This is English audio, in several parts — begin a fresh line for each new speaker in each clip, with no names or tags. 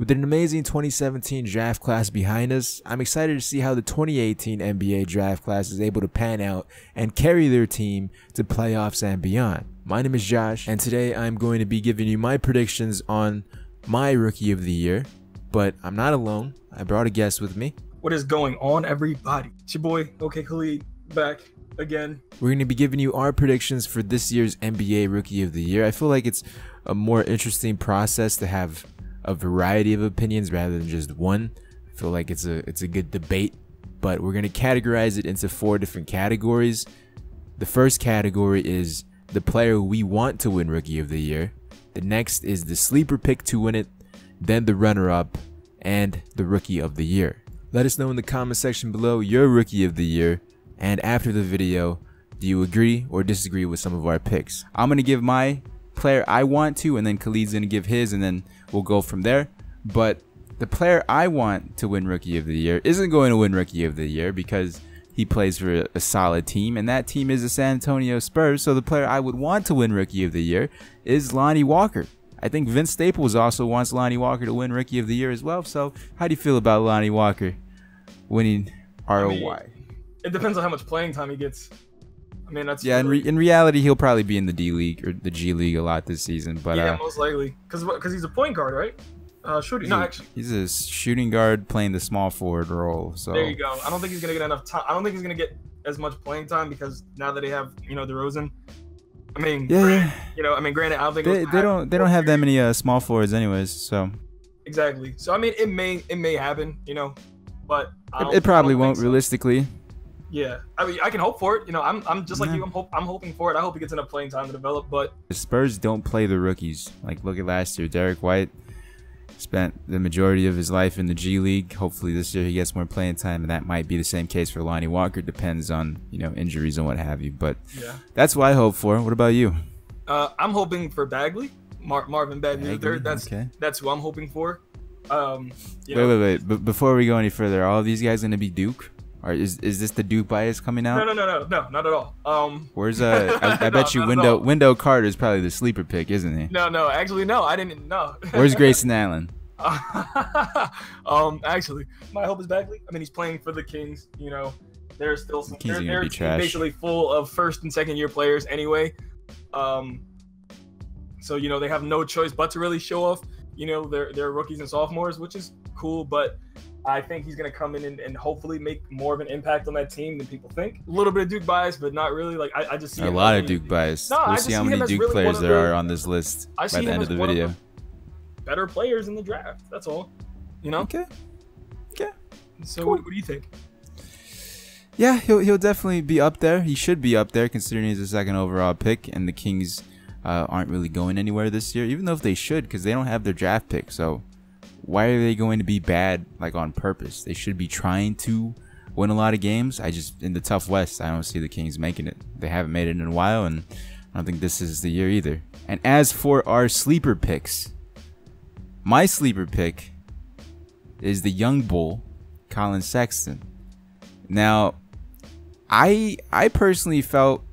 With an amazing 2017 draft class behind us, I'm excited to see how the 2018 NBA draft class is able to pan out and carry their team to playoffs and beyond. My name is Josh, and today I'm going to be giving you my predictions on my Rookie of the Year, but I'm not alone. I brought a guest with me.
What is going on, everybody? It's your boy, OK Khalid, back again.
We're going to be giving you our predictions for this year's NBA Rookie of the Year. I feel like it's a more interesting process to have a variety of opinions rather than just one. I feel like it's a good debate, but we're going to categorize it into 4 different categories. The first category is the player we want to win Rookie of the Year. The next is the sleeper pick to win it, then the runner-up, and the Rookie of the Year. Let us know in the comment section below your Rookie of the Year, and after the video, do you agree or disagree with some of our picks? I'm going to give my player I want to, and then Khalid's going to give his, and then we'll go from there. But the player I want to win Rookie of the Year isn't going to win Rookie of the Year because he plays for a solid team, and that team is the San Antonio Spurs. So the player I would want to win Rookie of the Year is Lonnie Walker. I think Vince Staples also wants Lonnie Walker to win Rookie of the Year as well. So how do you feel about Lonnie Walker winning ROY?
It depends on how much playing time he gets. I mean, that's
really... in reality, he'll probably be in the D League or the G League a lot this season. But
yeah, most likely, because he's a point guard, right? Shooting. No, actually,
he's a shooting guard playing the small forward role. So
there you go. I don't think he's gonna get enough time. I don't think he's gonna get as much playing time because now that they have DeRozan. I mean,
yeah.
Granted, I don't think
they don't have that many small forwards, anyways. So
exactly. So I mean, it may happen, but
it probably won't realistically.
Yeah, I mean, I can hope for it. I'm just like you. I'm hoping for it. I hope he gets enough playing time to develop. But
the Spurs don't play the rookies. Like, look at last year. Derek White spent the majority of his life in the G League. Hopefully this year he gets more playing time, and that might be the same case for Lonnie Walker. Depends on injuries and what have you. But yeah, that's what I hope for. What about you?
I'm hoping for Bagley, Marvin Bagley. That's who I'm hoping for.
Wait. But before we go any further, are all these guys gonna be Duke? Or is this the Duke bias coming out?
No, not at all.
Where's I bet you Wendell Carter is probably the sleeper pick, isn't he?
No, actually no, I didn't know.
Where's Grayson Allen?
Actually, my hope is Bagley. I mean, he's playing for the Kings. There's still some. They're basically full of first and second year players anyway. So they have no choice but to really show off. Their rookies and sophomores, which is cool, but I think he's going to come in and hopefully make more of an impact on that team than people think. A little bit of Duke bias, but not really. Like I just see
a lot of Duke bias.
No,
we'll see how many Duke players there are on this list by the end of the video.
Better players in the draft. That's all.
Okay.
So
cool.
What do you think?
Yeah, he'll definitely be up there. He should be up there considering he's the second overall pick, and the Kings aren't really going anywhere this year, even though if they should, because they don't have their draft pick. So why are they going to be bad on purpose? They should be trying to win a lot of games. In the tough West, I don't see the Kings making it. They haven't made it in a while, and I don't think this is the year either. And as for our sleeper picks, my sleeper pick is the young bull, Collin Sexton. Now, I personally felt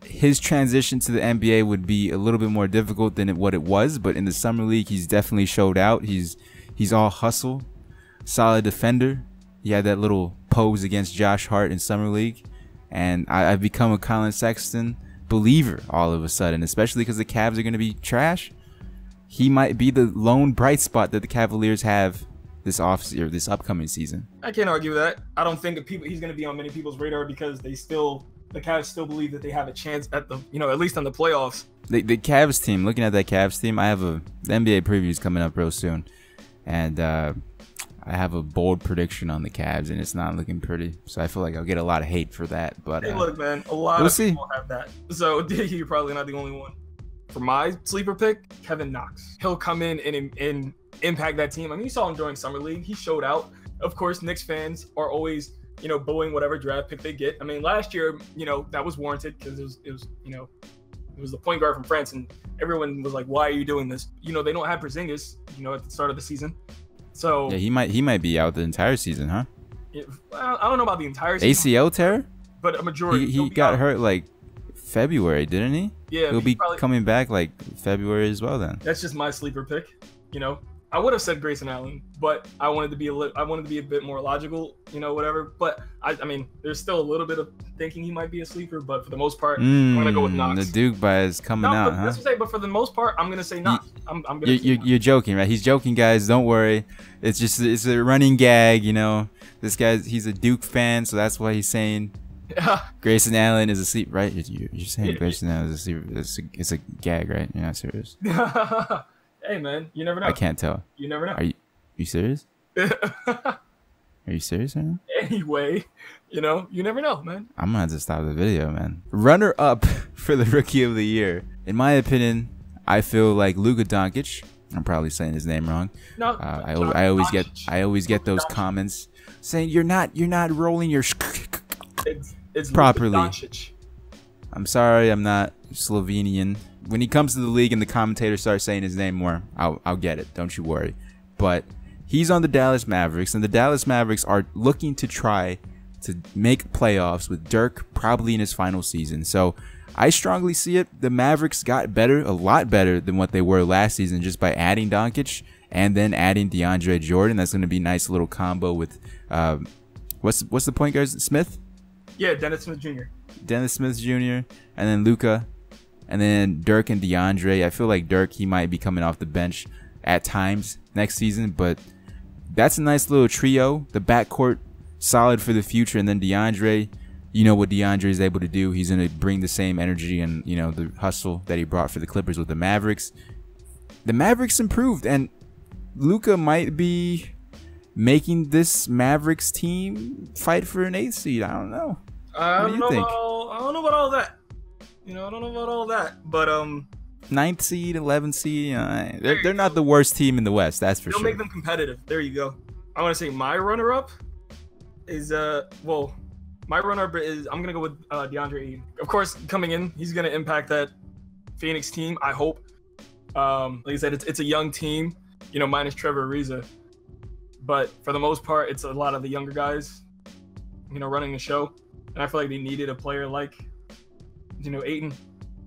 his transition to the NBA would be a little bit more difficult than what it was, but in the summer league, he's definitely showed out. He's all hustle, solid defender. He had that little pose against Josh Hart in summer league, and I've become a Collin Sexton believer all of a sudden, especially because the Cavs are going to be trash. He might be the lone bright spot that the Cavaliers have this upcoming season.
I can't argue with that. I don't think he's going to be on many people's radar because the Cavs still believe that they have a chance at at least on the playoffs.
The Cavs team, looking at that Cavs team, I have the NBA previews coming up real soon, and I have a bold prediction on the Cavs, and it's not looking pretty. So I feel like I'll get a lot of hate for that. But
hey, look, man, a lot of people have that. So you're probably not the only one. For my sleeper pick, Kevin Knox. He'll come in and impact that team. I mean, you saw him during summer league. He showed out. Of course, Knicks fans are always booing whatever draft pick they get. I mean, last year, that was warranted because it was the point guard from France, and everyone was like, "Why are you doing this?" They don't have Porzingis, at the start of the season. So
yeah, he might be out the entire season, huh?
Well, I don't know about the entire season.
ACL tear?
But a majority.
He got hurt like February, didn't he?
Yeah,
he'll be coming back like February as well. Then
that's just my sleeper pick. I would have said Grayson Allen, but I wanted to be a bit more logical, whatever. But I mean, there's still a little bit of thinking he might be a sleeper, but for the most part, I'm gonna go with Knox.
The Duke bias coming out, huh?
That's what I say, but for the most part, I'm gonna say Knox.
You're joking, right? He's joking, guys. Don't worry. It's a running gag, This he's a Duke fan, so that's why he's saying Grayson Allen is a sleeper, right? You're saying Grayson Allen is a sleeper. It's a gag, right? You're not serious.
Hey man, you never know.
I can't tell.
You never know.
Are you serious? Are you serious, man?
Anyway, you never know, man.
I'm gonna have to stop the video, man. Runner up for the Rookie of the Year. In my opinion, I feel like Luca Doncic. I'm probably saying his name wrong. No, I always get those comments saying you're not rolling your
it's
properly. I'm sorry, I'm not Slovenian. When he comes to the league and the commentators start saying his name more, I'll get it. Don't you worry. But he's on the Dallas Mavericks, and the Dallas Mavericks are looking to try to make playoffs with Dirk probably in his final season. So I strongly see it. The Mavericks got better, a lot better than what they were last season, just by adding Doncic and then adding DeAndre Jordan. That's going to be a nice little combo with what's the point guard? Smith?
Yeah, Dennis Smith Jr.
Dennis Smith Jr. and then Luca. And then Dirk and DeAndre. I feel like Dirk, he might be coming off the bench at times next season, but that's a nice little trio. The backcourt solid for the future, and then DeAndre, what DeAndre is able to do. He's going to bring the same energy and the hustle that he brought for the Clippers with the Mavericks. The Mavericks improved, and Luka might be making this Mavericks team fight for an 8th seed. I don't know. What do you think?
I don't know about all that. I don't know about all that, but
9th seed, 11th seed. They're not the worst team in the West. That's for sure.
They'll make them competitive. There you go. I want to say my runner-up is my runner-up is I'm gonna go with DeAndre Ayton. Of course, coming in, he's gonna impact that Phoenix team. I hope. Like I said, it's a young team. Minus Trevor Ariza, but for the most part, it's a lot of the younger guys. Running the show, and I feel like they needed a player like. Ayton,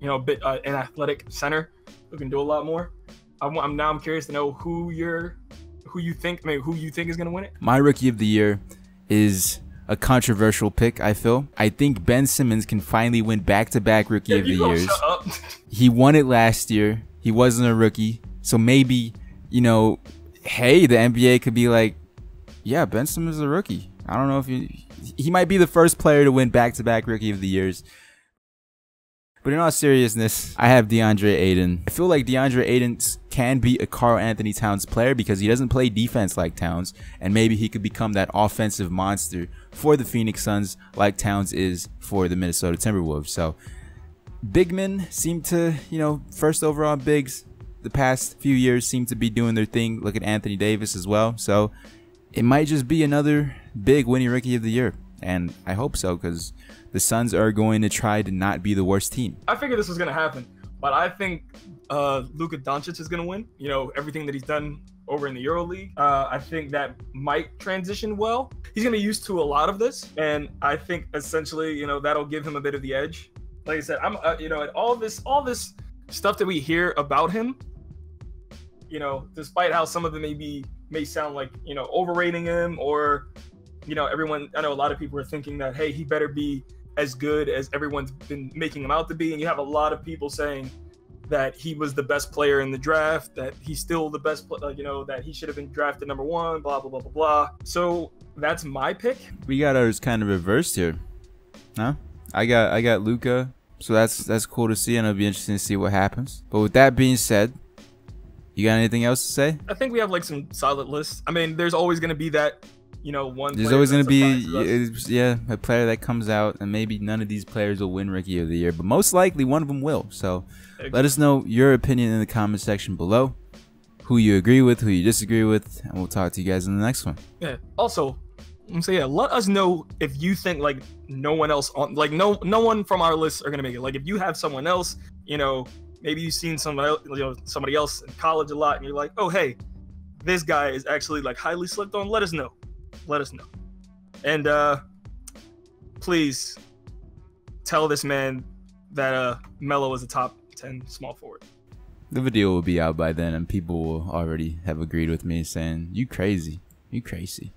a bit an athletic center who can do a lot more. I'm curious to know who you think is gonna win it.
My Rookie of the Year is a controversial pick. I think Ben Simmons can finally win back-to-back Rookie of the Years.
Shut up.
He won it last year. He wasn't a rookie, so maybe hey, the NBA could be like, yeah, Ben Simmons is a rookie. I don't know if he might be the first player to win back-to-back Rookie of the Years. But in all seriousness, I have DeAndre Ayton. I feel like DeAndre Ayton can be a Karl-Anthony Towns player because he doesn't play defense like Towns, and maybe he could become that offensive monster for the Phoenix Suns like Towns is for the Minnesota Timberwolves. So big men seem to, first overall bigs the past few years seem to be doing their thing. Look at Anthony Davis as well. So it might just be another big winning Rookie of the Year. And I hope so, because the Suns are going to try to not be the worst team.
I figured this was going to happen, but I think Luka Doncic is going to win. Everything that he's done over in the EuroLeague. I think that might transition well. He's going to be used to a lot of this, and I think essentially, that'll give him a bit of the edge. Like I said, I'm, at all this stuff that we hear about him, despite how some of them may sound like, overrating him or. I know a lot of people are thinking that, hey, he better be as good as everyone's been making him out to be. And you have a lot of people saying that he was the best player in the draft, that he's still the best, that he should have been drafted number 1, blah, blah, blah, blah, blah. So that's my pick.
We got ours kind of reversed here. Huh? I got Luka. So that's cool to see, and it'll be interesting to see what happens. But with that being said, you got anything else to say?
I think we have some solid lists. I mean, there's always going to be that. One.
There's always going to be, a player that comes out, and maybe none of these players will win Rookie of the Year, but most likely one of them will. So let us know your opinion in the comment section below, who you agree with, who you disagree with, and we'll talk to you guys in the next one.
Yeah. Also, let us know if you think no one else no one from our list are going to make it. If you have someone else, maybe you've seen somebody else in college a lot, and you're like, oh hey, this guy is actually highly slept on. Let us know. And please tell this man that Melo is a top 10 small forward.
The video will be out by then, and people will already have agreed with me, saying, "You crazy, you crazy."